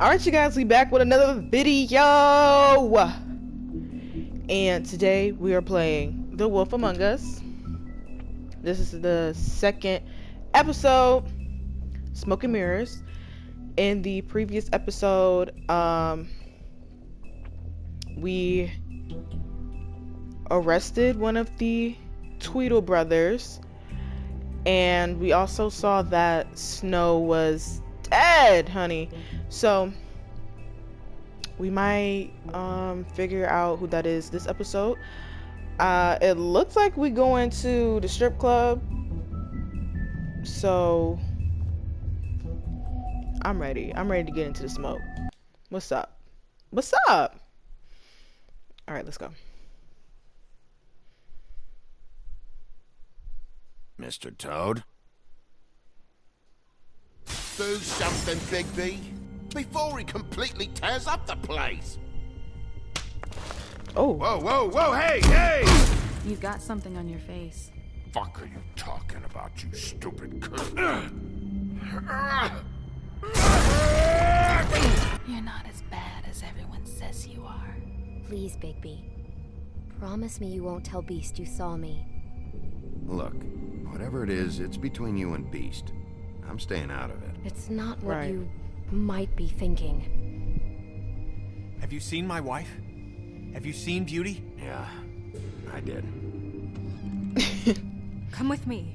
Alright, you guys, we back with another video. And today we are playing The Wolf Among Us. This is the second episode, Smoke and Mirrors. In the previous episode, we arrested one of the Tweedle brothers. And we also saw that Snow was dead, honey. So we might figure out who that is this episode. It looks like we go into the strip club. So I'm ready. I'm ready to get into the smoke. What's up? What's up? All right, let's go. Mr. Toad? Do something, Big B, before he completely tears up the place. Oh. Whoa, whoa, whoa, hey, hey! You've got something on your face. Fuck are you talking about, you stupid coot? You're not as bad as everyone says you are. Please, Bigby. Promise me you won't tell Beast you saw me. Look, whatever it is, it's between you and Beast. I'm staying out of it. It's not what Right. you might be thinking. Have you seen my wife? Have you seen Beauty? Yeah, I did. Come with me.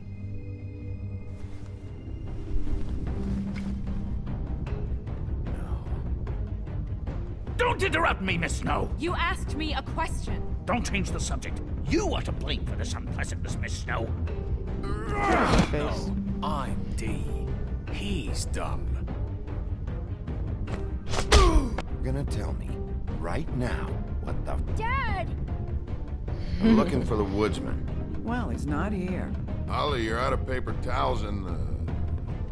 Don't interrupt me, Miss Snow! You asked me a question. Don't change the subject. You are to blame for this unpleasantness, Miss Snow. Face. I'm D. He's dumb. You're gonna tell me, right now, what the Dad! I'm looking for the woodsman. Well, he's not here. Ollie, you're out of paper towels and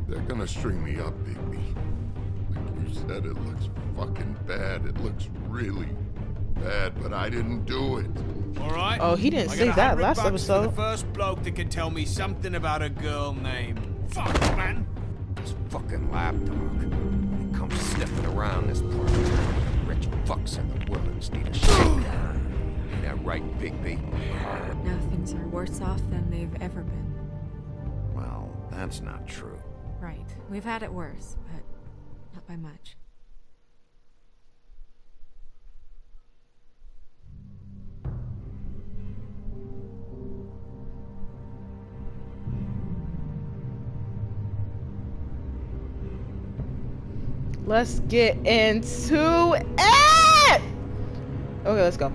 they're gonna string me up, Bigby. Like you said, it looks fucking bad. It looks really bad, but I didn't do it. All right. Oh, he didn't I say got that $100 last for episode. the first bloke that can tell me something about a girl named. Fuck, man! This fucking lapdog. He comes sniffing around this part of town. Rich fucks in the woods need a shakedown. Ain't that right, Bigby? Now things are worse off than they've ever been. Well, that's not true. Right. We've had it worse, but not by much. Let's get into it. Okay, let's go.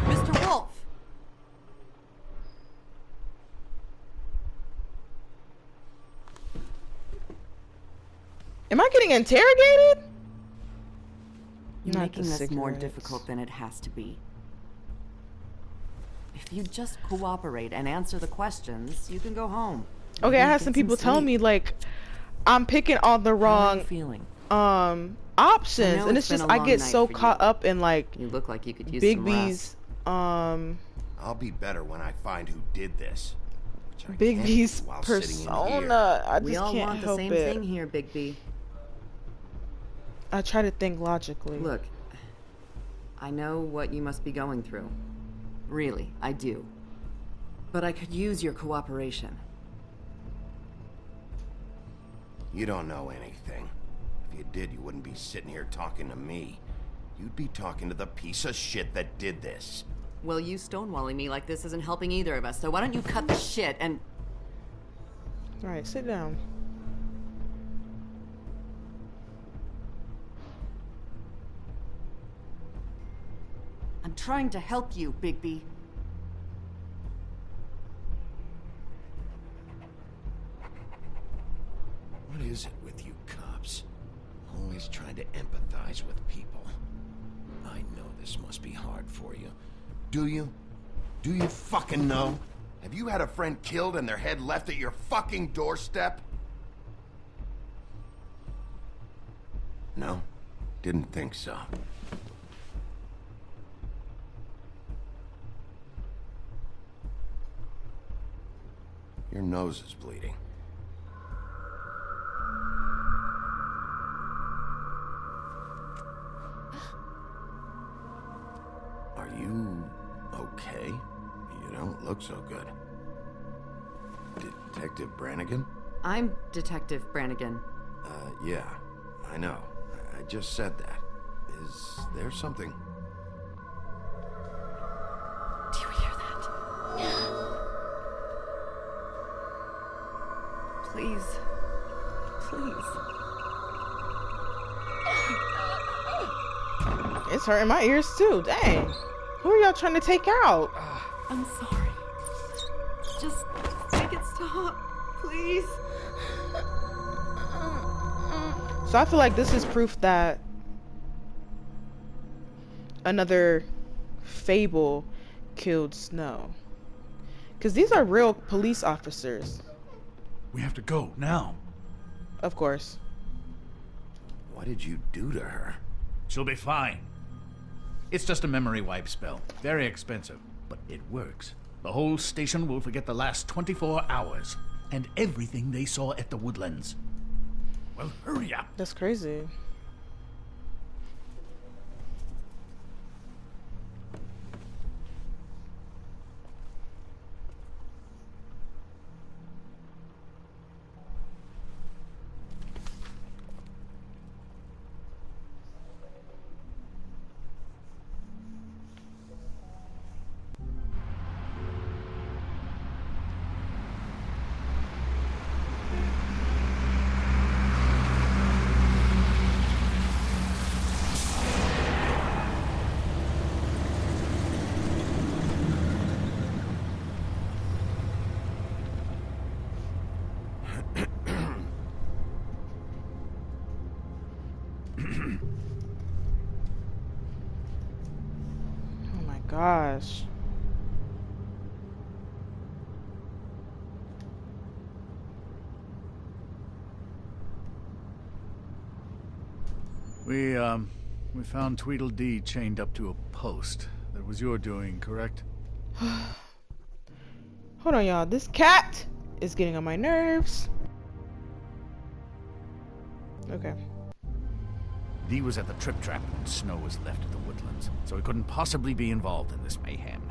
Mr. Wolf! Am I getting interrogated? You're Not making the this more cigarettes. difficult than it has to be. If you just cooperate and answer the questions, you can go home. Okay, I Maybe had get some people tell sleep. me like I'm picking all the How are you wrong feeling? options, I know and it's it's been just a I long get night so for you. caught up in like You look like you could use Big some B's rest. I'll be better when I find who did this. Which I Big can't B's do while sitting in here. persona. I We just all can't want the help same it. thing here, Bigby. I try to think logically. Look, I know what you must be going through. Really, I do. But I could use your cooperation. You don't know anything. If you did, you wouldn't be sitting here talking to me. You'd be talking to the piece of shit that did this. Well, you stonewalling me like this isn't helping either of us, so why don't you cut the shit and... All right, sit down. I'm trying to help you, Bigby. What is it with you cops? Always trying to empathize with people. I know this must be hard for you. Do you? Do you fucking know? Have you had a friend killed and their head left at your fucking doorstep? No? Didn't think so. Your nose is bleeding. Are you okay? You don't look so good. Detective Brannigan? I'm Detective Brannigan. Yeah, I know. I just said that. Is there something? Do you hear that? Please. Please. It's hurting my ears too. Dang. Who are y'all trying to take out? I'm sorry. Just make it stop. Please. So I feel like this is proof that another Fable killed Snow. Because these are real police officers. We have to go now. Of course. What did you do to her? She'll be fine. It's just a memory wipe spell. Very expensive, but it works. The whole station will forget the last 24 hours and everything they saw at the Woodlands. Well, hurry up. That's crazy. Oh my gosh. We found Tweedledee chained up to a post. That was your doing, correct? Hold on, y'all. This cat is getting on my nerves. Okay. Dee was at the Trip Trap when Snow was left at the Woodlands, so he couldn't possibly be involved in this mayhem.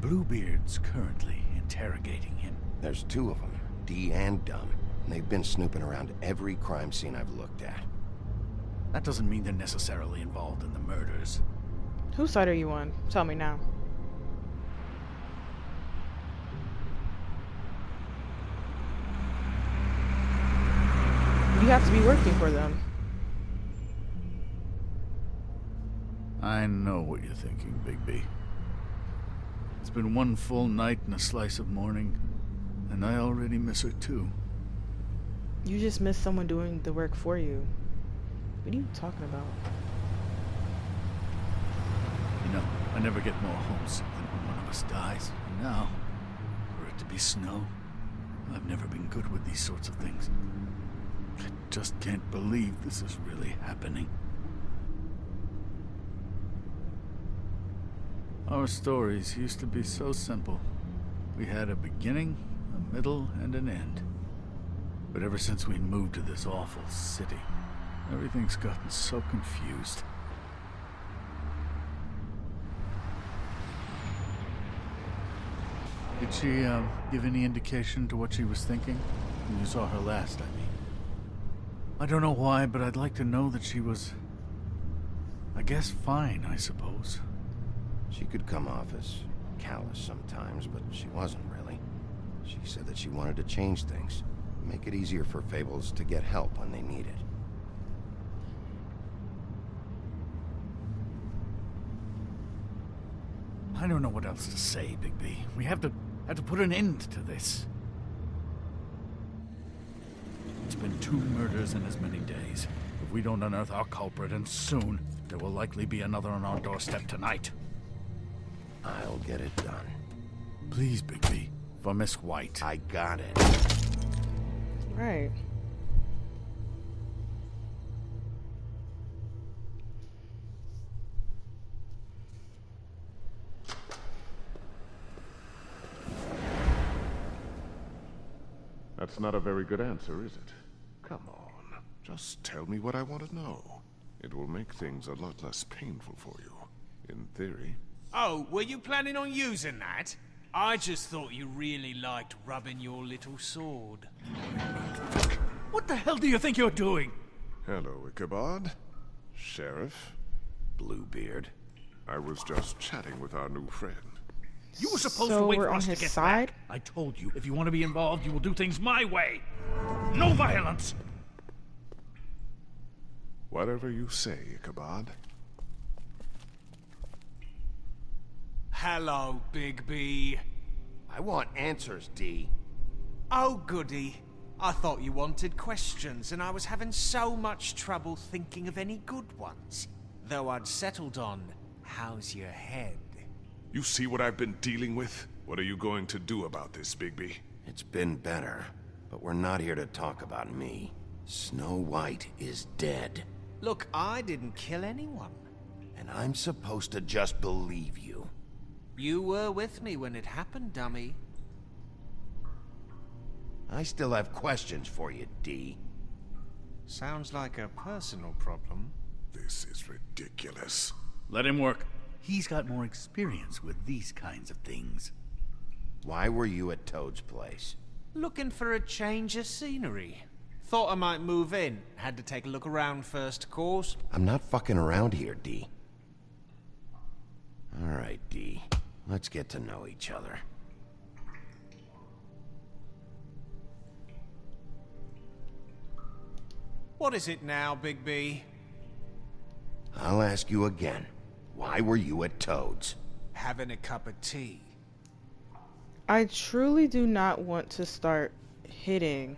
Bluebeard's currently interrogating him. There's two of them, Dee and Dunn. And they've been snooping around every crime scene I've looked at. That doesn't mean they're necessarily involved in the murders. Whose side are you on? Tell me now. You have to be working for them. I know what you're thinking, Bigby. It's been one full night and a slice of morning, and I already miss her too. You just miss someone doing the work for you. What are you talking about? You know, I never get more homesick than when one of us dies. And now, for it to be Snow, I've never been good with these sorts of things. I just can't believe this is really happening. Our stories used to be so simple. We had a beginning, a middle, and an end. But ever since we moved to this awful city, everything's gotten so confused. Did she, give any indication to what she was thinking? When you saw her last, I mean. I don't know why, but I'd like to know that she was... I guess fine, I suppose. She could come off as callous sometimes, but she wasn't really. She said that she wanted to change things. Make it easier for Fables to get help when they need it. I don't know what else to say, Bigby. We have to put an end to this. It's been 2 murders in as many days. If we don't unearth our culprit, and soon, there will likely be another on our doorstep tonight. I'll get it done. Please, Bigby. For Miss White. I got it. Right. That's not a very good answer, is it? Come on. Just tell me what I want to know. It will make things a lot less painful for you. In theory. Oh, were you planning on using that? I just thought you really liked rubbing your little sword. What the hell do you think you're doing? Hello, Ichabod. Sheriff. Bluebeard. I was just chatting with our new friend. You were supposed So to wait we're for on us to his get side? back. I told you, if you want to be involved, you will do things my way. No violence. Whatever you say, Ichabod. Hello, Big B. I want answers, D. Oh, goody. I thought you wanted questions, and I was having so much trouble thinking of any good ones. Though I'd settled on, how's your head? You see what I've been dealing with? What are you going to do about this, Bigby? It's been better, but we're not here to talk about me. Snow White is dead. Look, I didn't kill anyone. And I'm supposed to just believe you. You were with me when it happened, dummy. I still have questions for you, D. Sounds like a personal problem. This is ridiculous. Let him work. He's got more experience with these kinds of things. Why were you at Toad's place? Looking for a change of scenery. Thought I might move in. Had to take a look around first, of course. I'm not fucking around here, D. Alright, D. Let's get to know each other. What is it now, Big B? I'll ask you again. Why were you at Toad's? Having a cup of tea. I truly do not want to start hitting.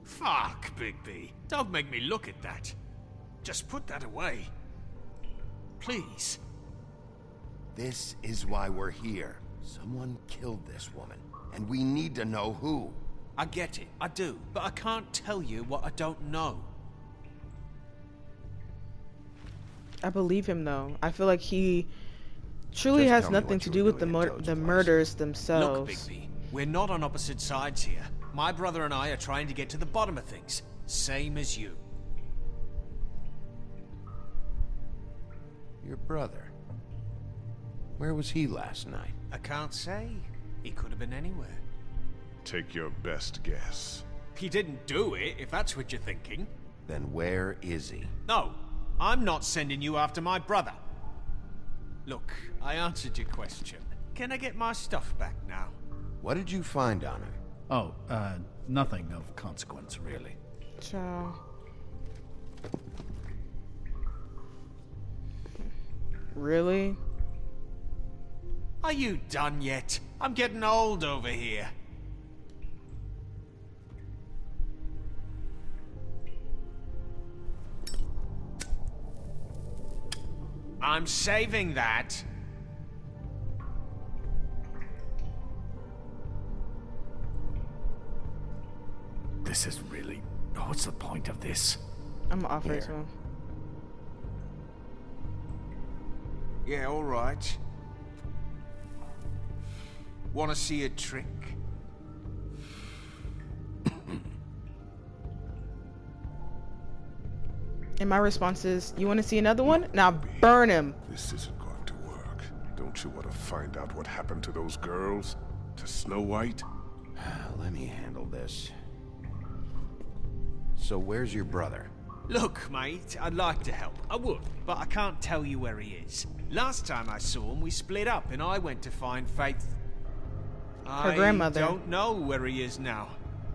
Fuck, Big B. Don't make me look at that. Just put that away. Please. This is why we're here. Someone killed this woman, and we need to know who. I get it, I do, but I can't tell you what I don't know. I believe him though. I feel like he truly Just has tell me nothing what to you do were with the doing at Toad's place. murders Look, themselves. Bigby, we're not on opposite sides here. My brother and I are trying to get to the bottom of things. Same as you. Your brother. Where was he last night? I can't say. He could have been anywhere. Take your best guess. He didn't do it, if that's what you're thinking. Then where is he? No, I'm not sending you after my brother. Look, I answered your question. Can I get my stuff back now? What did you find on him? Oh, nothing of consequence, really. Ciao. Really? Are you done yet? I'm getting old over here. I'm saving that. This is really... What's the point of this? I'm gonna offer it to Here. him. Yeah, all right. Want to see a trick? And my response is, you want to see another one? Now burn him. This isn't going to work. Don't you want to find out what happened to those girls? To Snow White? Let me handle this. So where's your brother? Look, mate, I'd like to help. I would, but I can't tell you where he is. Last time I saw him, we split up and I went to find Faith. Her grandmother. I don't know where he is now.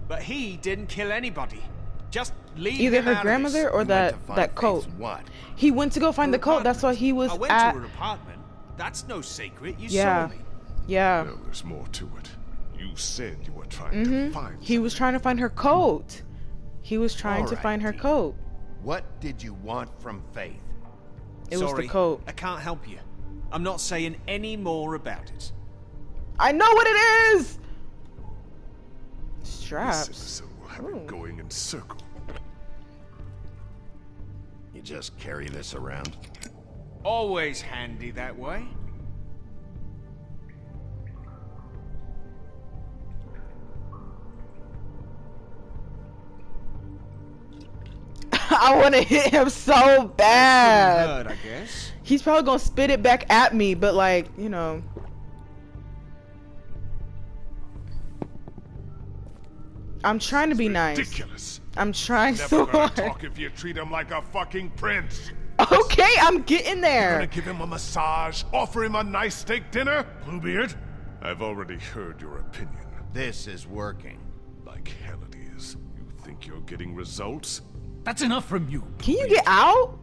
But he didn't kill anybody. Just leave Either him her out of grandmother this. or You went that to find that coat. Faith's what? He went to go find the Her coat. That's why he was I went at. to her apartment. That's no secret. You Yeah. saw me. Yeah. No, there's more to it. You said you were trying to find He was trying to find her coat. He was trying to Alright, find her Dee. coat. What did you want from Faith? It was Sorry, the coat. I can't help you. I'm not saying any more about it. I know what it is. This Straps. citizen will have Ooh. it going in circle. You just carry this around? Always handy that way. I want to hit him so bad. Hurt, I guess. He's probably gonna spit it back at me, but like, you know. I'm trying to be nice. Ridiculous. I'm trying Never so gonna hard. talk if you treat him like a fucking prince. Okay, I'm getting Gonna there. give him a massage, offer him a nice steak dinner? Bluebeard, I've already heard your opinion. This is working. Like hell it is. You think you're getting results? That's enough from you. Can you get out?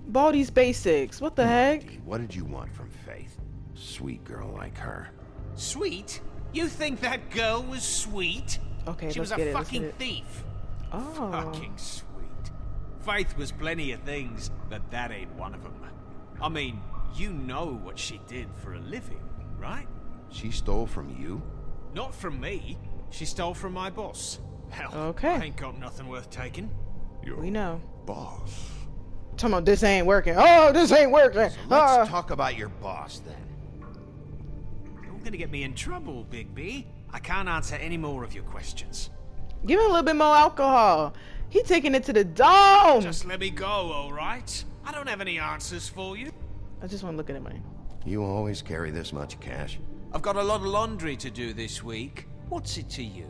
Baldy's basics. What the heck? What did you want from Faith? Sweet girl like her. Sweet? You think that girl was sweet? Okay, She was let's a get it. Let's fucking get it. thief. Oh. Fucking sweet. Faith was plenty of things, but that ain't one of them. I mean, you know what she did for a living, right? She stole from you? Not from me. She stole from my boss. Hell, Okay. I ain't got nothing worth taking. Your We know. boss. Talking about this ain't working. Oh, this ain't working. Let's talk about your boss then. You're gonna get me in trouble, Big B. I can't answer any more of your questions. Give him a little bit more alcohol. He taking it to the dome. Just let me go, alright? I don't have any answers for you. I just want to look at the money. You always carry this much cash? I've got a lot of laundry to do this week. What's it to you?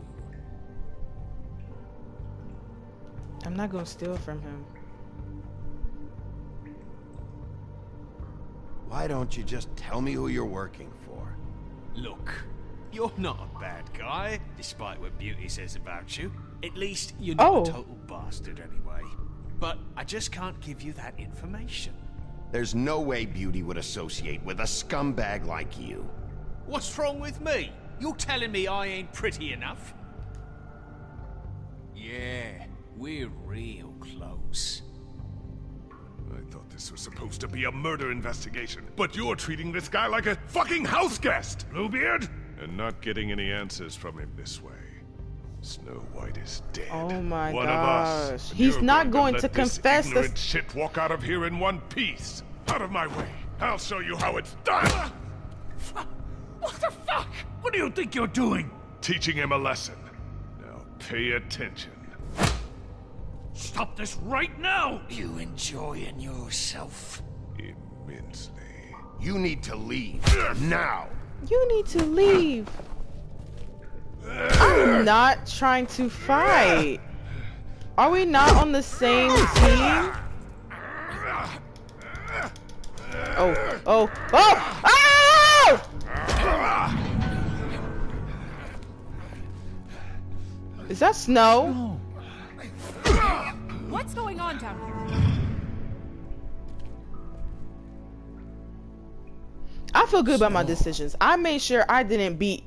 I'm not gonna steal from him. Why don't you just tell me who you're working for? Look, you're not a bad guy, despite what Beauty says about you. At least you're not Oh. a total bastard anyway. But I just can't give you that information. There's no way Beauty would associate with a scumbag like you. What's wrong with me? You're telling me I ain't pretty enough? Yeah, we're real close. I thought this was supposed to be a murder investigation, but you're treating this guy like a fucking house guest, Bluebeard! And not getting any answers from him this way. Snow White is dead. Oh my one gosh. Of us. He's You're not going let to this confess this. ignorant shit walk out of here in one piece. Out of my way. I'll show you how it's done. What the fuck? What do you think you're doing? Teaching him a lesson. Now pay attention. Stop this right now! You enjoying yourself? Immensely. You need to leave. Now! You need to leave. I'm not trying to fight. Are we not on the same team? Oh, oh, oh! Oh! Is that Snow? What's going on down here? I feel good about my decisions. I made sure I didn't beat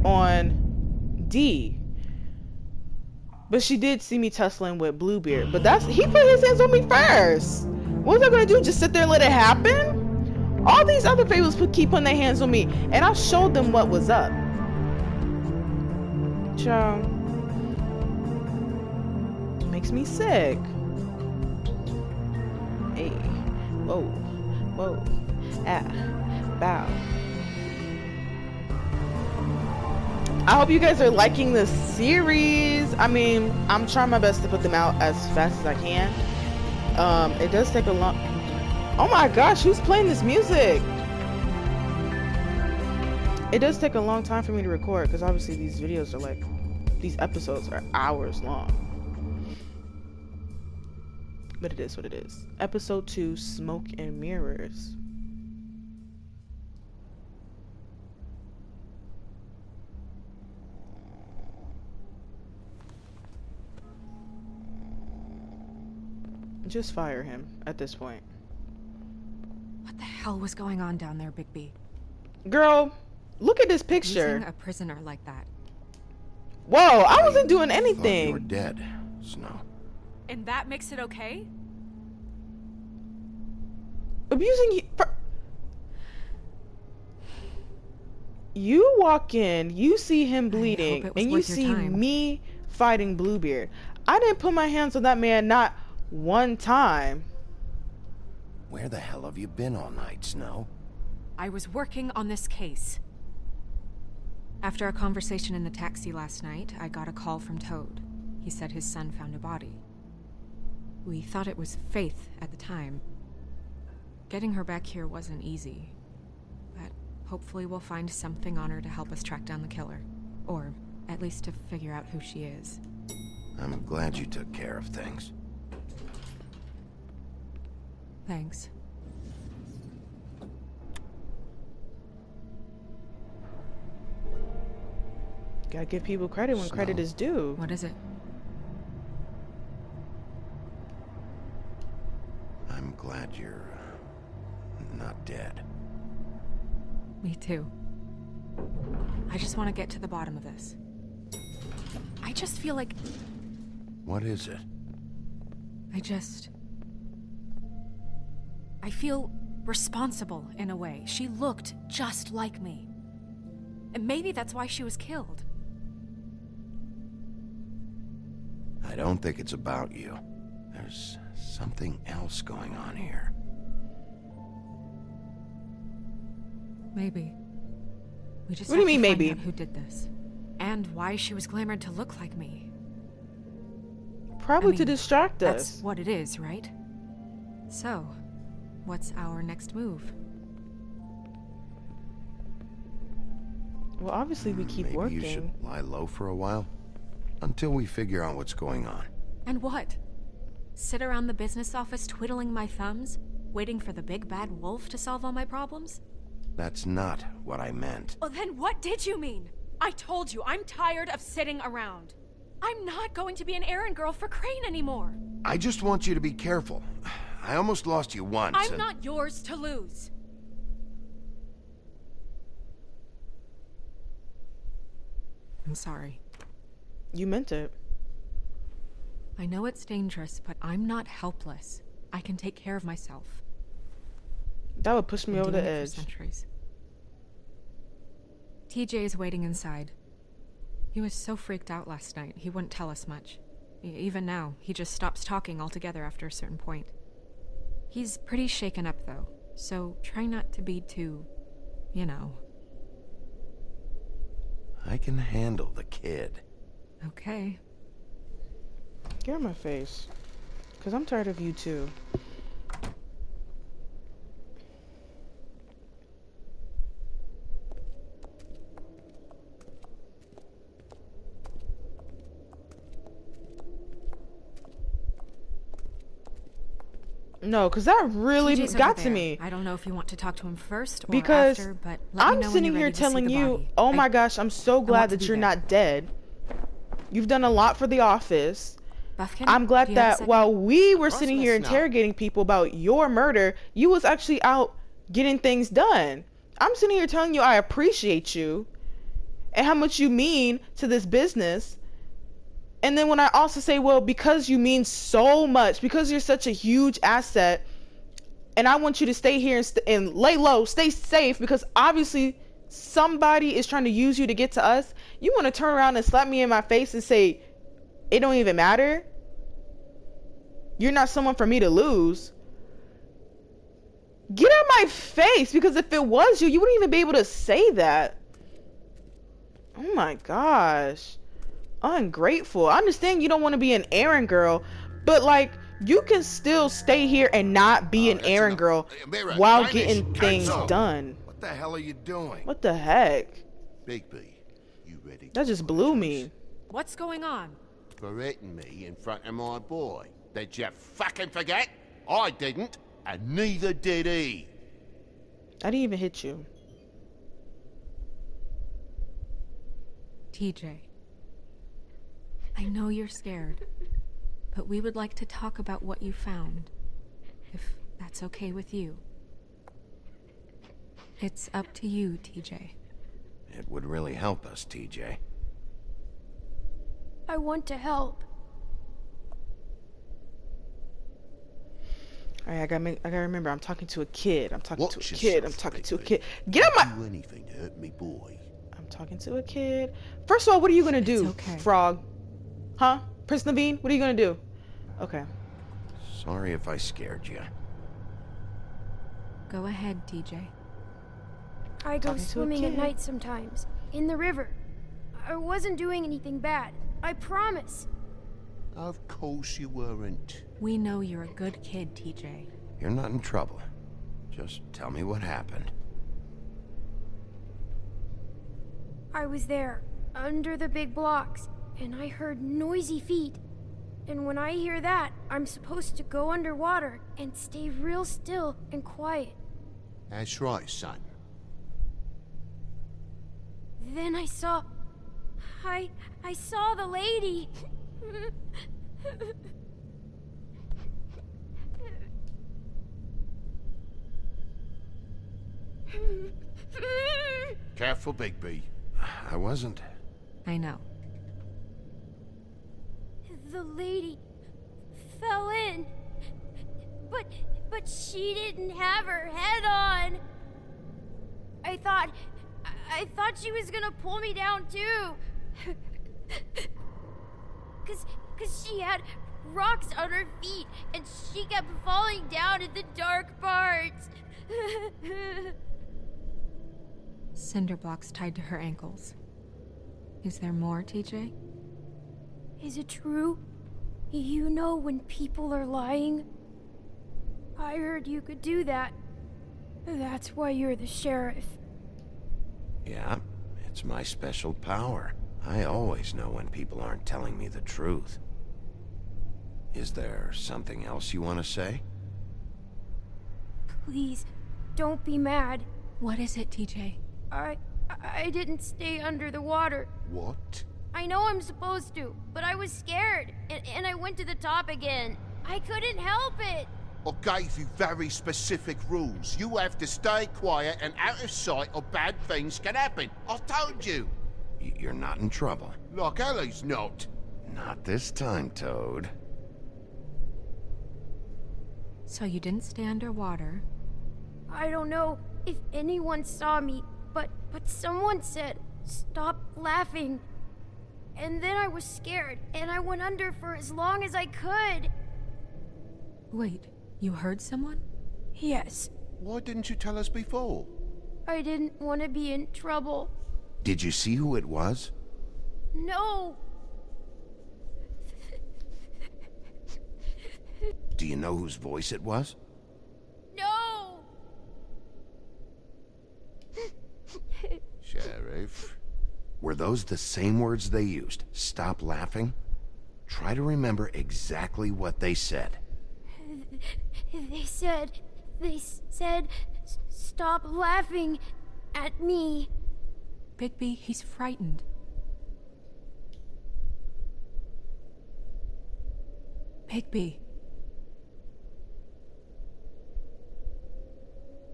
on D. But she did see me tussling with Bluebeard. But he put his hands on me first. What was I gonna do? Just sit there and let it happen? All these other favors keep putting their hands on me. And I showed them what was up. Child. Makes me sick. Hey. Whoa. Whoa. Ah. Bow. I hope you guys are liking this series. I mean, I'm trying my best to put them out as fast as I can. It does take a long... Oh my gosh, who's playing this music? It does take a long time for me to record because obviously these videos are like... These episodes are hours long. But it is what it is. Episode 2, Smoke and Mirrors. Just fire him at this point. What the hell was going on down there, Bigby? Girl, look at this picture. Using a prisoner like that. Whoa, I wasn't doing Thought you were anything. dead, Snow. And that makes it okay? Abusing you. You walk in, you see him bleeding, it was and you worth your see time. me fighting Bluebeard. I didn't put my hands on that man not one time. Where the hell have you been all night, Snow? I was working on this case. After a conversation in the taxi last night, I got a call from Toad. He said his son found a body. We thought it was Faith at the time. Getting her back here wasn't easy, but hopefully we'll find something on her to help us track down the killer. Or at least to figure out who she is. I'm glad you took care of things. Thanks. Gotta give people credit when credit is due. What is it? I'm glad you're not dead. Me too. I just want to get to the bottom of this. I just feel like... What is it? I feel responsible in a way. She looked just like me. And maybe that's why she was killed. I don't think it's about you. There's something else going on here. Maybe. We just What do you have to mean, find maybe? out who did this. And why she was glamored to look like me. Probably I to mean, distract That's us. what it is, right? So, what's our next move? Well, obviously we keep Maybe working. you should lie low for a while. Until we figure out what's going on. And what? Sit around the business office twiddling my thumbs, waiting for the big bad wolf to solve all my problems? That's not what I meant. Well, then what did you mean? I told you, I'm tired of sitting around. I'm not going to be an errand girl for Crane anymore. I just want you to be careful. I almost lost you once. I'm not yours to lose. I'm sorry. You meant it. I know it's dangerous, but I'm not helpless. I can take care of myself. That would push me Been over the doing it for edge. centuries. TJ is waiting inside. He was so freaked out last night, he wouldn't tell us much. Even now, he just stops talking altogether after a certain point. He's pretty shaken up, though, so try not to be too, you know. I can handle the kid. Okay. Get on my face. Because I'm tired of you too. No, because that really TJ's got over to there. me. I don't know if you want to talk to him first or Because after, but let me I'm know when sitting you're here ready to see telling the you, body. oh my gosh, I'm so want glad to that be you're there. not dead. You've done a lot for the office. Buffkin, I'm do glad you have a that second? while we were Cross sitting my here snout. interrogating people about your murder, you was actually out getting things done. I'm sitting here telling you I appreciate you and how much you mean to this business. And then when I also say, well, because you mean so much, because you're such a huge asset, and I want you to stay here and lay low, stay safe, because obviously somebody is trying to use you to get to us. You want to turn around and slap me in my face and say, it don't even matter? You're not someone for me to lose. Get out my face, because if it was you, you wouldn't even be able to say that. Oh my gosh. Ungrateful. I understand you don't want to be an errand girl, but like, you can still stay here and not be an that's errand enough. girl Mira, while finish. getting things Cancel. done. What the hell are you doing? What the heck? Bigby, you ready? That just blew me. What's going on? For hitting me in front of my boy. Did you fucking forget? I didn't, and neither did he. I didn't even hit you. TJ, I know you're scared, but we would like to talk about what you found, if that's okay with you. It's up to you, TJ. It would really help us, TJ. I want to help. All right, I gotta remember, I'm talking to a kid. I'm talking Watch to a yourself, kid. I'm talking to a Bigby. kid. Get out my... Do anything to hurt me boy. I'm talking to a kid. First of all, what are you gonna do, okay. Frog? Huh? Prince Naveen, what are you gonna do? Okay. Sorry if I scared you. Go ahead, TJ. I go Talking to a swimming at kid. night sometimes, in the river. I wasn't doing anything bad. I promise. Of course you weren't. We know you're a good kid, TJ. You're not in trouble. Just tell me what happened. I was there, under the big blocks, and I heard noisy feet. And when I hear that, I'm supposed to go underwater and stay real still and quiet. That's right, son. Then I saw... I saw the lady. Careful, Bigby. I wasn't. I know. The lady fell in. But she didn't have her head on. I thought she was gonna pull me down too. Cause she had rocks on her feet and she kept falling down in the dark parts. Cinder blocks tied to her ankles. Is there more, TJ? Is it true? You know when people are lying? I heard you could do that. That's why you're the sheriff. Yeah, it's my special power. I always know when people aren't telling me the truth. Is there something else you want to say? Please, don't be mad. What is it, TJ? I didn't stay under the water. What? I know I'm supposed to, but I was scared, and I went to the top again. I couldn't help it. I gave you very specific rules. You have to stay quiet and out of sight or bad things can happen. I told you. You're not in trouble. Like Ellie's not. Not this time, Toad. So you didn't stay underwater. I don't know if anyone saw me, but someone said, "Stop laughing." And then I was scared, and I went under for as long as I could. Wait, you heard someone? Yes, Why didn't you tell us before? I didn't want to be in trouble. Did you see who it was? No, Do you know whose voice it was? no. Sheriff. Were those the same words they used? Stop laughing? Try to remember exactly what they said. They said, "Stop laughing at me." Bigby, he's frightened. Bigby.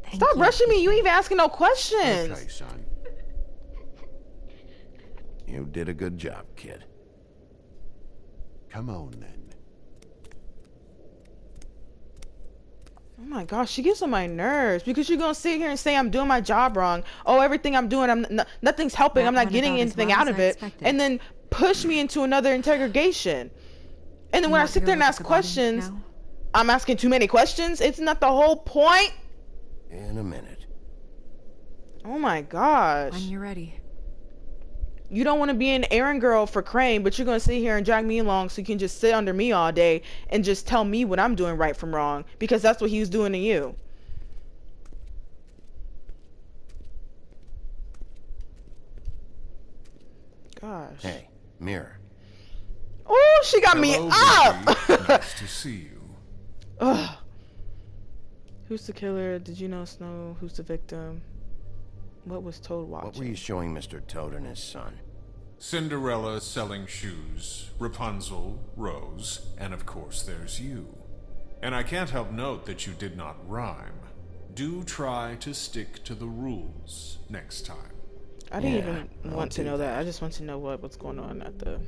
Thank Stop you. rushing me. You ain't even asking no questions. Okay, son. You did a good job, kid. Come on, then. Oh my gosh, she gets on my nerves because you're gonna sit here and say I'm doing my job wrong. Oh, everything I'm doing, nothing's helping. That I'm not went getting about as anything well out as of I it, expected. and then push me into another interrogation. And then You when I want sit to there go and look ask at the body questions, now? I'm asking too many questions. It's not the whole point. In a minute. Oh my gosh. When you're ready. You don't want to be an errand girl for Crane, but you're going to sit here and drag me along so you can just sit under me all day and just tell me what I'm doing right from wrong, because that's what he was doing to you. Gosh. Hey, Mirror. Oh, she got me Hello, up. baby. Nice to see you. Ugh. Who's the killer? Did you know Snow? Who's the victim? What was Toad watching? What were you showing Mr. Toad and his son? Cinderella selling shoes, Rapunzel, Rose, and of course there's you. And I can't help note that you did not rhyme. Do try to stick to the rules next time. I didn't Yeah, even I'll want to do know that. that. I just want to know what's going on at the...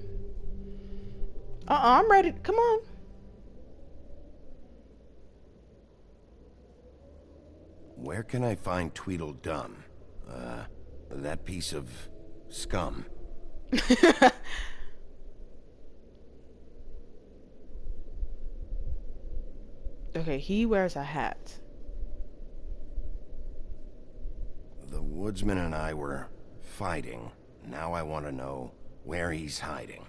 I'm ready. Come on. Where can I find Tweedledum? That piece of scum. Okay, he wears a hat. Woodsman and I were fighting. Now I want to know where he's hiding.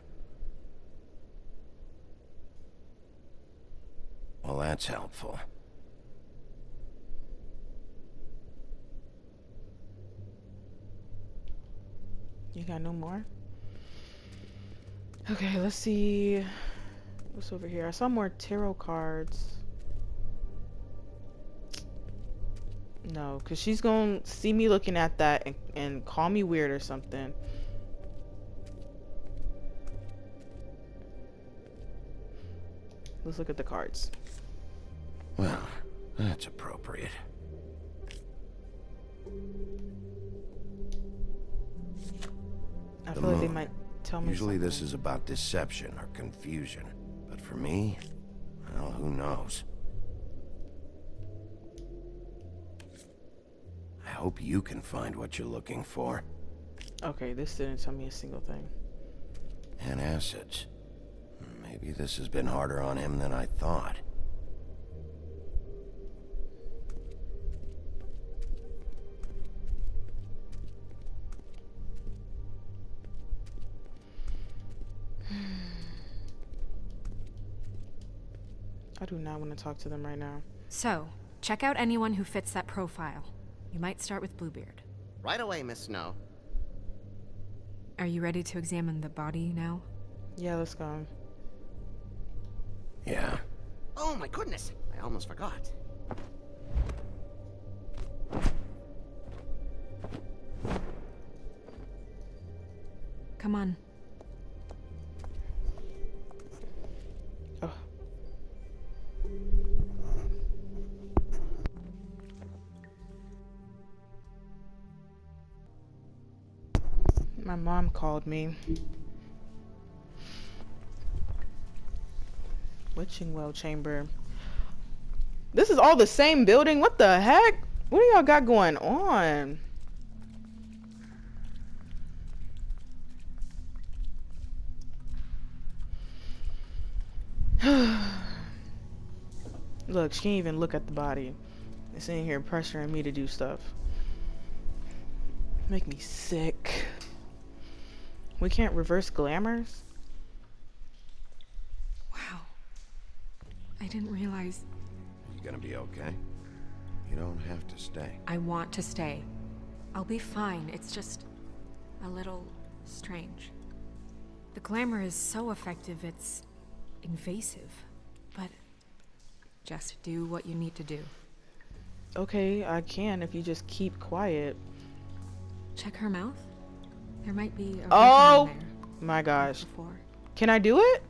Well, that's helpful. You got no more? Okay, let's see. What's over here? I saw more tarot cards. No, because she's gonna see me looking at that and call me weird or something. Let's look at the cards. Well, that's appropriate. I feel like they might tell me Usually something. this is about deception or confusion. But for me, well, who knows? I hope you can find what you're looking for. Okay, this didn't tell me a single thing. And acids. Maybe this has been harder on him than I thought. I do not want to talk to them right now. So, check out anyone who fits that profile. You might start with Bluebeard. Right away, Miss Snow. Are you ready to examine the body now? Yeah, let's go. Yeah. Oh my goodness, I almost forgot. Come on. Oh. My mom called me. Witching Well Chamber. This is all the same building? What the heck? What do y'all got going on? Look, she can't even look at the body. It's in here pressuring me to do stuff. Make me sick. We can't reverse glamours? Wow. I didn't realize... You gonna be okay? You don't have to stay. I want to stay. I'll be fine. It's just a little strange. The glamour is so effective, it's invasive. But just do what you need to do. Okay, I can if you just keep quiet. Check her mouth. There might be a oh there. My gosh. Before. Can I do it?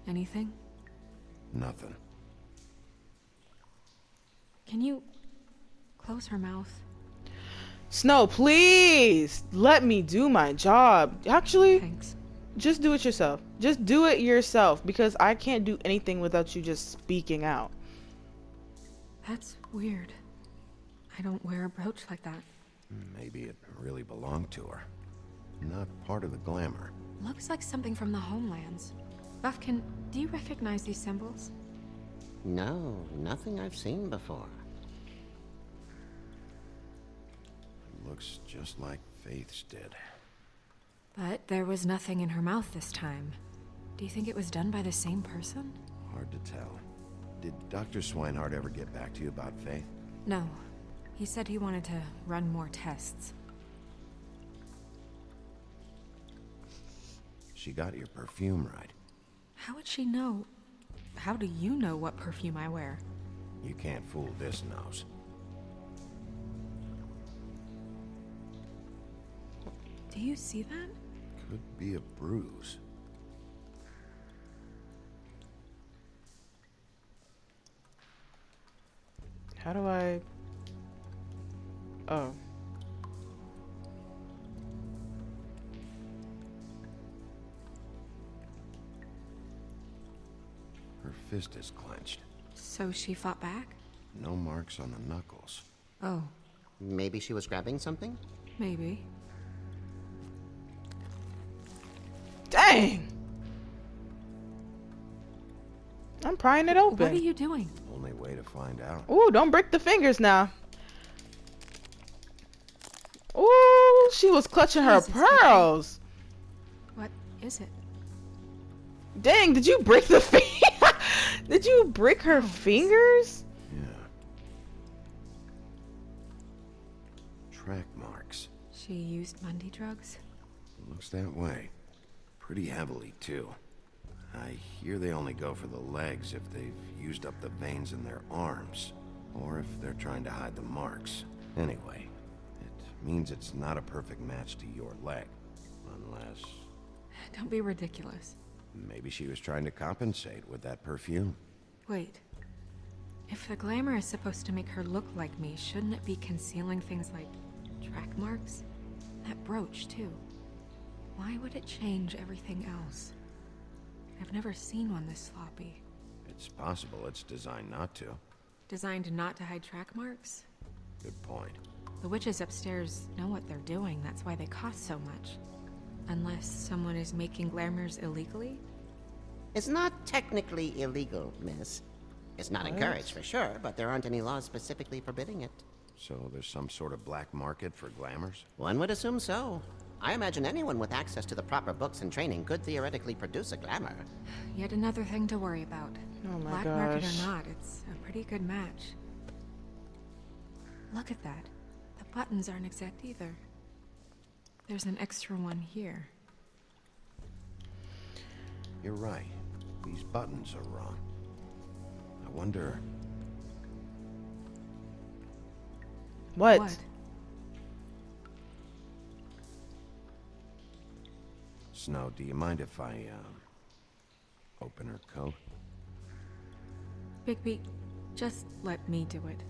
Anything? Nothing. Can you close her mouth? Snow, please let me do my job. Actually, thanks. Just do it yourself. Just do it yourself because I can't do anything without you just speaking out. That's weird. I don't wear a brooch like that. Maybe it really belonged to her. Not part of the glamour. Looks like something from the homelands. Buffkin, do you recognize these symbols? No, nothing I've seen before. It looks just like Faith's did. But there was nothing in her mouth this time. Do you think it was done by the same person? Hard to tell. Did Dr. Swinehart ever get back to you about Faith? No. He said he wanted to run more tests. She got your perfume right. How would she know? How do you know what perfume I wear? You can't fool this nose. Do you see that? Could be a bruise. How do I... Oh. Her fist is clenched. So she fought back? No marks on the knuckles. Oh. Maybe she was grabbing something? Maybe. Dang! I'm prying it open. What are you doing? Only way to find out. Ooh, don't break the fingers now. she was clutching her Jesus, pearls. What is it? Dang, did you break the Did you break her fingers? Yeah. Track marks. She used Mundy drugs? Looks that way. Pretty heavily, too. I hear they only go for the legs if they've used up the veins in their arms, or if they're trying to hide the marks. Anyway, it means it's not a perfect match to your leg, unless... Don't be ridiculous. Maybe she was trying to compensate with that perfume. Wait. If the glamour is supposed to make her look like me, shouldn't it be concealing things like track marks? That brooch, too. Why would it change everything else? I've never seen one this sloppy. It's possible it's designed not to. Designed not to hide track marks? Good point. The witches upstairs know what they're doing, that's why they cost so much. Unless someone is making glamours illegally? It's not technically illegal, miss. It's not encouraged for sure, but there aren't any laws specifically forbidding it. So there's some sort of black market for glamours? One would assume so. I imagine anyone with access to the proper books and training could theoretically produce a glamour. Yet another thing to worry about. Oh my Black gosh. market or not, it's a pretty good match. Look at that. The buttons aren't exact either. There's an extra one here. You're right. These buttons are wrong. I wonder... What? Snow, do you mind if I, open her coat? Bigby, just let me do it.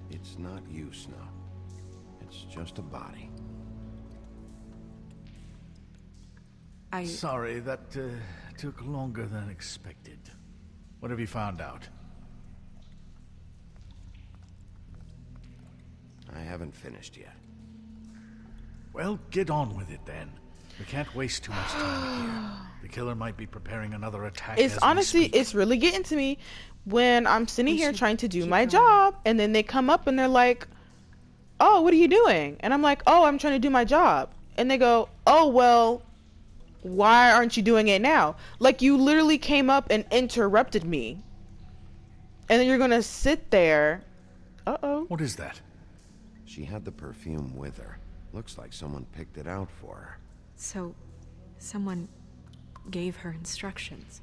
It's not you, Snow. It's just a body. Sorry, that took longer than expected. What have you found out? I haven't finished yet. Well, get on with it then. We can't waste too much time here. The killer might be preparing another attack. It's honestly, it's really getting to me when I'm sitting here trying to do my job, and then they come up and they're like, "Oh, what are you doing?" And I'm like, "Oh, I'm trying to do my job." And they go, "Oh, well, why aren't you doing it now?" Like, you literally came up and interrupted me. And then you're gonna sit there. Uh-oh. What is that? She had the perfume with her. Looks like someone picked it out for her. So, someone gave her instructions.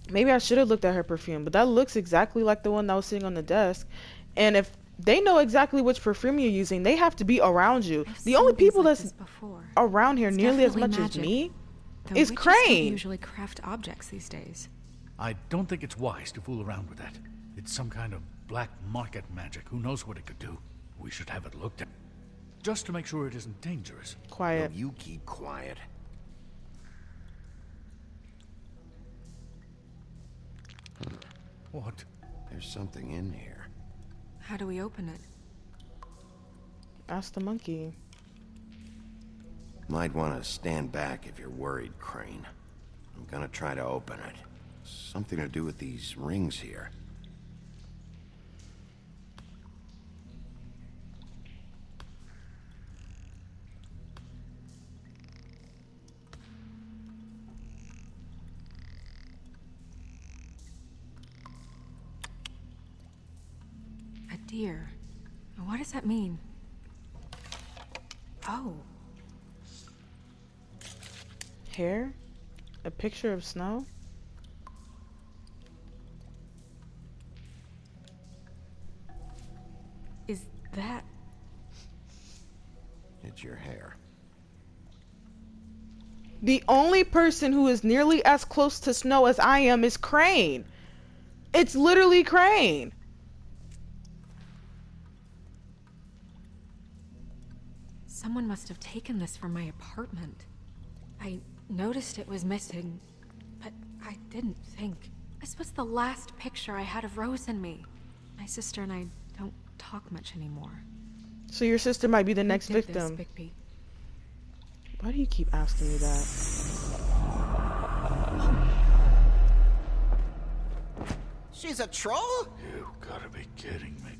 Maybe I should have looked at her perfume, but that looks exactly like the one that was sitting on the desk. And if they know exactly which perfume you're using, they have to be around you. The only people that's around here nearly as much as me is Crane. Usually craft objects these days. I don't think it's wise to fool around with that. It's some kind of black market magic. Who knows what it could do? We should have it looked at. Just to make sure it isn't dangerous. Quiet. No, you keep quiet. What? There's something in here. How do we open it? Ask the monkey. Might want to stand back if you're worried, Crane. I'm gonna try to open it. Something to do with these rings here. A deer. What does that mean? Oh. Hair? A picture of Snow? Is that... It's your hair. The only person who is nearly as close to Snow as I am is Crane. It's literally Crane. Someone must have taken this from my apartment. I noticed it was missing, but I didn't think. This was the last picture I had of Rose and me. My sister and I don't talk much anymore. So your sister might be the next Who did victim. This, Bigby? Why do you keep asking me that? She's a troll? You gotta be kidding me.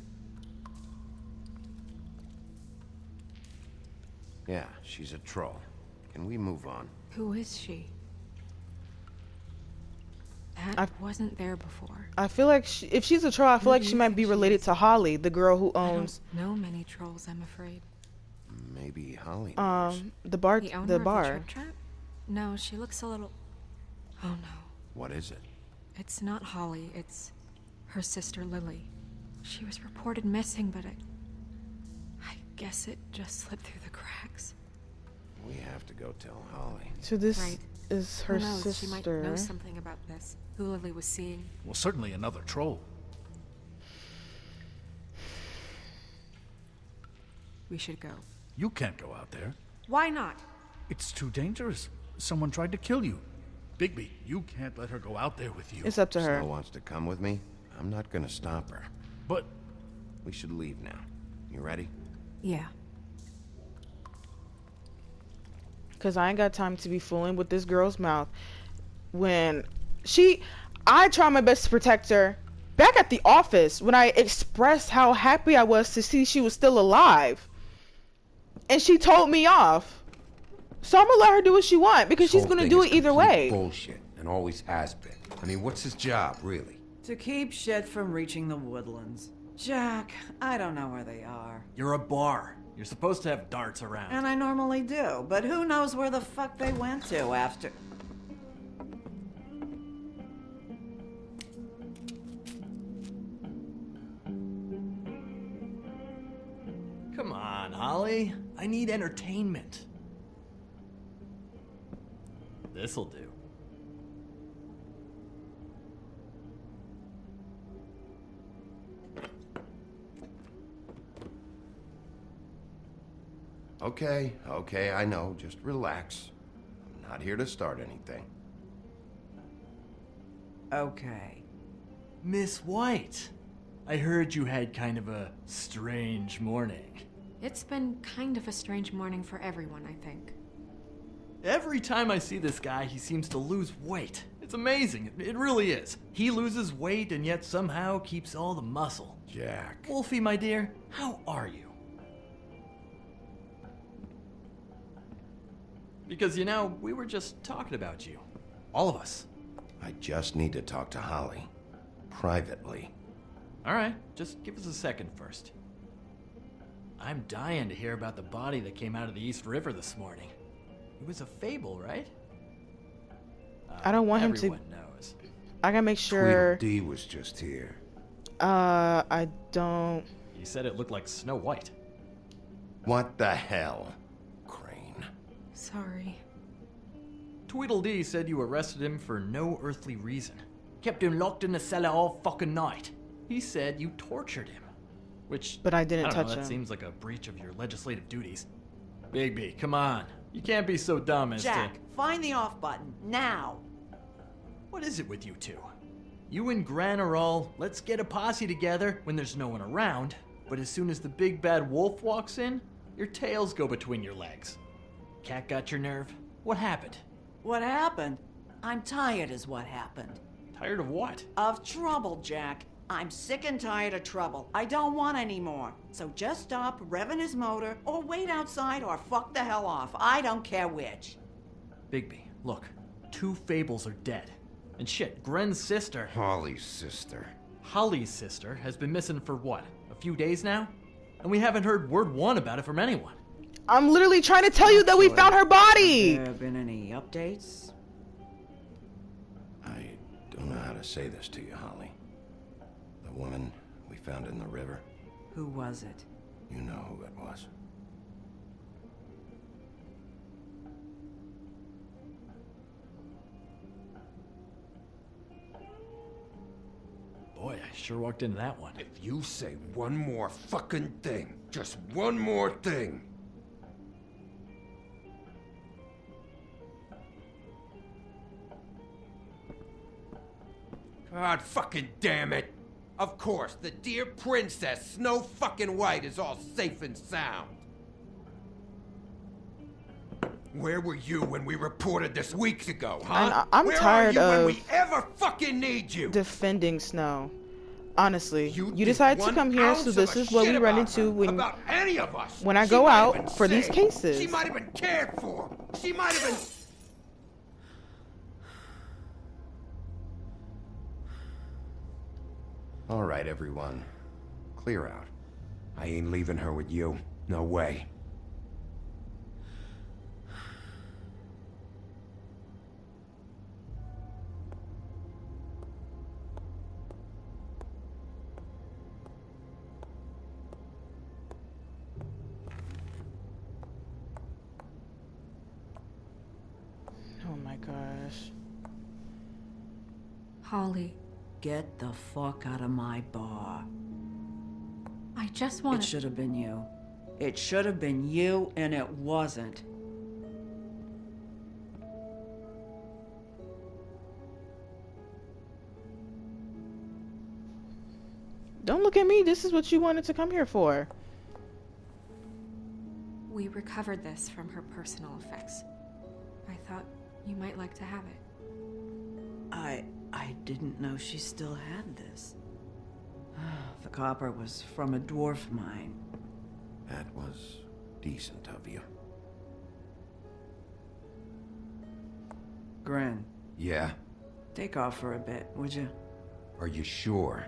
Yeah, she's a troll. Can we move on? Who is she? That wasn't there before. I feel like if she's a troll, I feel like she might be related to Holly, the girl who owns. I don't know many trolls, I'm afraid. Maybe Holly knows. The bar. The owner The of bar. the Trip Trap? No, she looks a little. Oh no. What is it? It's not Holly, it's her sister Lily. She was reported missing, but I guess it just slipped through the cracks. We have to go tell Holly. So this Right. is her Who knows? sister. She might know something about this. Who Lily was seeing. Well, certainly another troll. We should go. You can't go out there. Why not? It's too dangerous. Someone tried to kill you. Bigby, you can't let her go out there with you. It's up to her. Snow wants to come with me. I'm not gonna stop her. But we should leave now. You ready? Yeah. Cause I ain't got time to be fooling with this girl's mouth. I try my best to protect her. Back at the office, when I expressed how happy I was to see she was still alive. And she told me off. So I'm gonna let her do what she wants because she's gonna do it either way. Bullshit, and always has been. I mean, what's his job, really? To keep shit from reaching the woodlands. Jack, I don't know where they are. You're a bar. You're supposed to have darts around. And I normally do, but who knows where the fuck they went to after. Come on, Holly. I need entertainment. This'll do. Okay, I know. Just relax. I'm not here to start anything. Okay. Miss White, I heard you had kind of a strange morning. It's been kind of a strange morning for everyone, I think. Every time I see this guy, he seems to lose weight. It's amazing. It really is. He loses weight and yet somehow keeps all the muscle. Jack. Wolfie, my dear, how are you? Because, you know, we were just talking about you. All of us. I just need to talk to Holly. Privately. All right, just give us a second first. I'm dying to hear about the body that came out of the East River this morning. It was a fable, right? I don't want him to. Everyone knows. I gotta make sure. Tweedledee was just here. I don't. He said it looked like Snow White. What the hell? Crane. Sorry. Tweedledee said you arrested him for no earthly reason. Kept him locked in the cellar all fucking night. He said you tortured him. Which, but I didn't touch him. him. That seems like a breach of your legislative duties. Bigby, come on. You can't be so dumb as Jack, find the off button, now! What is it with you two? You and Gran are all, let's get a posse together when there's no one around, but as soon as the big bad wolf walks in, your tails go between your legs. Cat got your nerve? What happened? What happened? I'm tired is what happened. Tired of what? Of trouble, Jack. I'm sick and tired of trouble. I don't want any more. So just stop revving his motor, or wait outside, or fuck the hell off. I don't care which. Bigby, look. 2 fables are dead. And shit, Gren's sister... Holly's sister. Holly's sister has been missing for what? A few days now? And we haven't heard word one about it from anyone. I'm literally trying to tell you that we found her body! Have there been any updates? I don't know how to say this to you, Holly. The woman we found in the river. Who was it? You know who it was. Boy, I sure walked into that one. If you say one more fucking thing, just one more thing. God fucking damn it! Of course, the dear Princess Snow fucking White is all safe and sound. Where were you when we reported this weeks ago, huh? I'm Where tired are you of when we ever fucking need you? defending Snow. Honestly, you think decided to one come here, ounce so of this a is what shit we run about into her, when about any of us. I She go might have been out for these saved. cases. She might have been cared for. She might have been. All right, everyone. Clear out. I ain't leaving her with you. No way. Oh my gosh. Holly, Get the fuck out of my bar. I just want It should have been you. It should have been you, and it wasn't. Don't look at me. This is what you wanted to come here for. We recovered this from her personal effects. I thought you might like to have it. I didn't know she still had this. The copper was from a dwarf mine. That was decent of you. Gren, Yeah? take off for a bit, would you? Are you sure?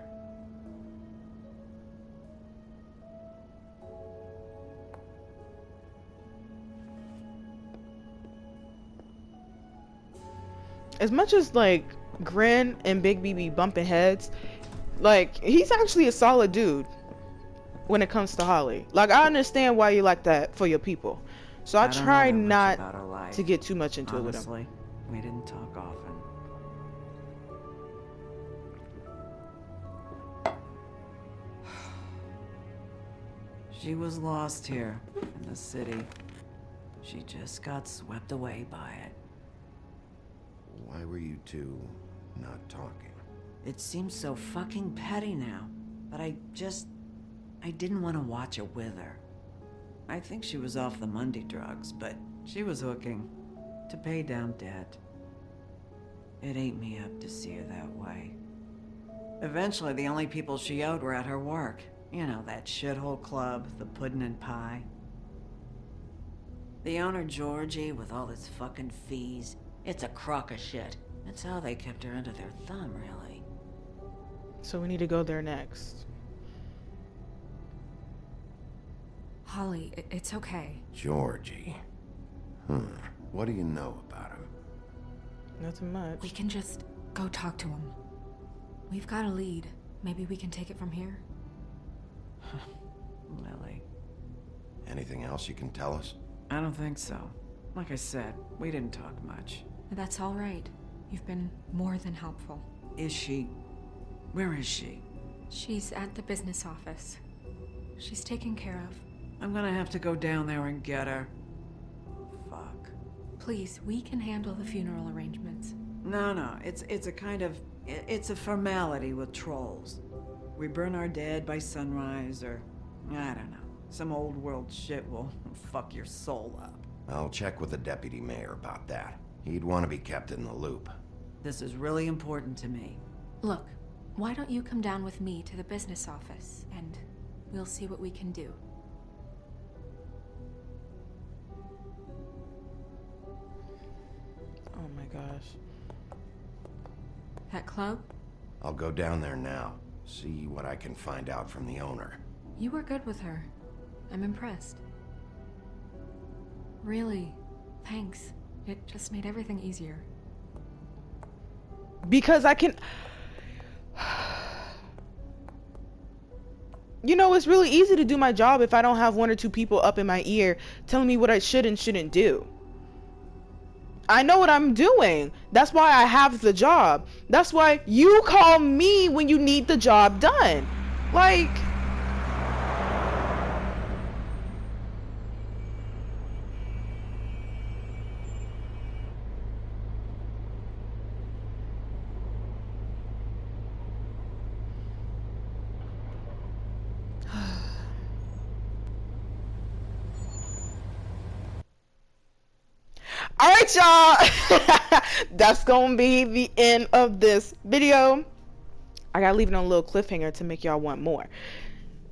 As much as like Grin and Big B be bumping heads, like he's actually a solid dude when it comes to Holly. Like I understand why you like that for your people, so I don't know try that much not about her life. to get too much into Honestly, it with him. we didn't talk often. She was lost here in the city. She just got swept away by it. Why were you two not talking? It seems so fucking petty now, but I didn't want to watch it with her. I think she was off the Monday drugs, but she was hooking to pay down debt. It ate me up to see her that way. Eventually, the only people she owed were at her work. You know, that shithole club, the Puddin' and Pie. The owner, Georgie, with all his fucking fees, it's a crock of shit. That's how they kept her under their thumb, really. So we need to go there next. Holly, it's okay. Georgie. What do you know about him? Nothing much. We can just go talk to him. We've got a lead. Maybe we can take it from here. Lily. Anything else you can tell us? I don't think so. Like I said, we didn't talk much. That's all right. You've been more than helpful. Is she... Where is she? She's at the business office. She's taken care of. I'm gonna have to go down there and get her. Fuck. Please, we can handle the funeral arrangements. No, it's a kind of... It's a formality with trolls. We burn our dead by sunrise, or... I don't know. Some old world shit will fuck your soul up. I'll check with the deputy mayor about that. He'd want to be kept in the loop. This is really important to me. Look, why don't you come down with me to the business office, and we'll see what we can do. Oh my gosh. That club? I'll go down there now. See what I can find out from the owner. You were good with her. I'm impressed. Really, thanks. It just made everything easier. Because I can... You know, it's really easy to do my job if I don't have one or two people up in my ear telling me what I should and shouldn't do. I know what I'm doing. That's why I have the job. That's why you call me when you need the job done. Like... All right, y'all. That's gonna be the end of this video. I gotta leave it on a little cliffhanger to make y'all want more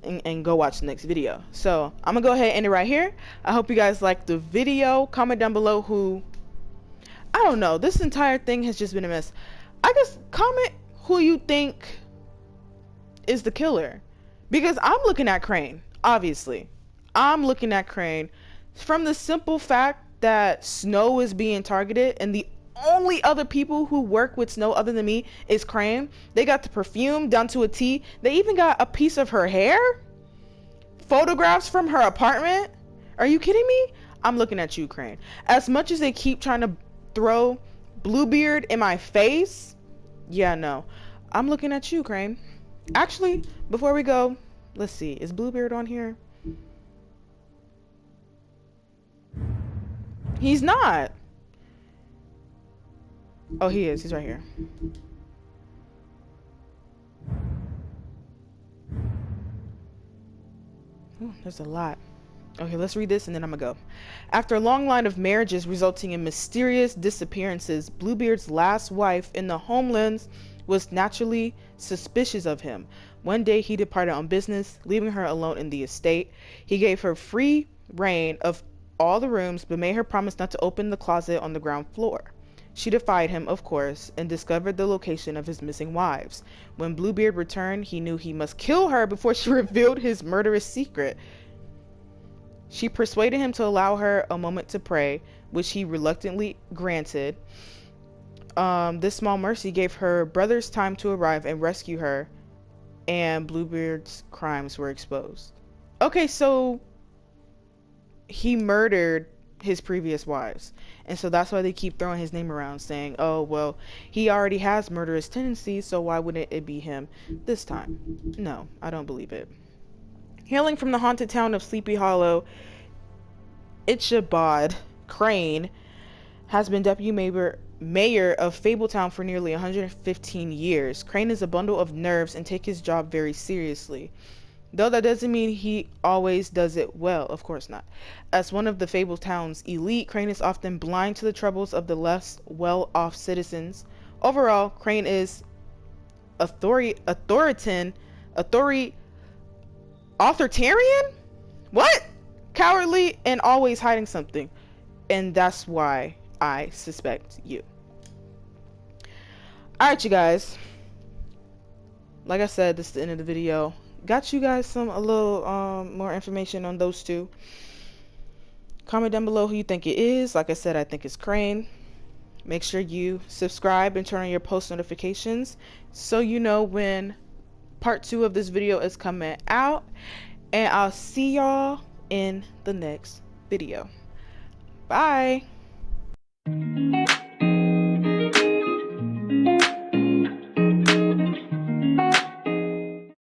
and go watch the next video. So I'm gonna go ahead and end it right here. I hope you guys liked the video. Comment down below who, I don't know, this entire thing has just been a mess. I guess comment who you think is the killer, because I'm looking at Crane. Obviously I'm looking at Crane from the simple fact that Snow is being targeted, and the only other people who work with Snow other than me is Crane. They got the perfume down to a T. They even got a piece of her hair, photographs from her apartment. Are you kidding me? I'm looking at you, Crane. As much as they keep trying to throw Bluebeard in my face, yeah, no, I'm looking at you, Crane. Actually, before we go, let's see, is Bluebeard on here? He's not. Oh, he is. He's right here. Ooh, there's a lot. Okay, let's read this and then I'm gonna go. After a long line of marriages resulting in mysterious disappearances, Bluebeard's last wife in the homelands was naturally suspicious of him. One day he departed on business, leaving her alone in the estate. He gave her free reign of all the rooms, but made her promise not to open the closet on the ground floor. She defied him, of course, and discovered the location of his missing wives. When Bluebeard returned, he knew he must kill her before she revealed his murderous secret. She persuaded him to allow her a moment to pray, which he reluctantly granted. This small mercy gave her brothers time to arrive and rescue her, and Bluebeard's crimes were exposed. Okay, so he murdered his previous wives, and so that's why they keep throwing his name around, saying, oh well, he already has murderous tendencies, so why wouldn't it be him this time? No, I don't believe it. Hailing from the haunted town of Sleepy Hollow, Ichabod Crane has been deputy mayor of Fabletown for nearly 115 years. Crane is a bundle of nerves and takes his job very seriously. Though that doesn't mean he always does it well, of course not. As one of the Fabletown's elite, Crane is often blind to the troubles of the less well-off citizens. Overall, Crane is authoritarian? What? Cowardly and always hiding something. And that's why I suspect you. Alright, you guys. Like I said, this is the end of the video. Got you guys a little more information on those two. Comment down below who you think it is. Like I said, I think it's Crane. Make sure you subscribe and turn on your post notifications so you know when part 2 of this video is coming out. And I'll see y'all in the next video. Bye.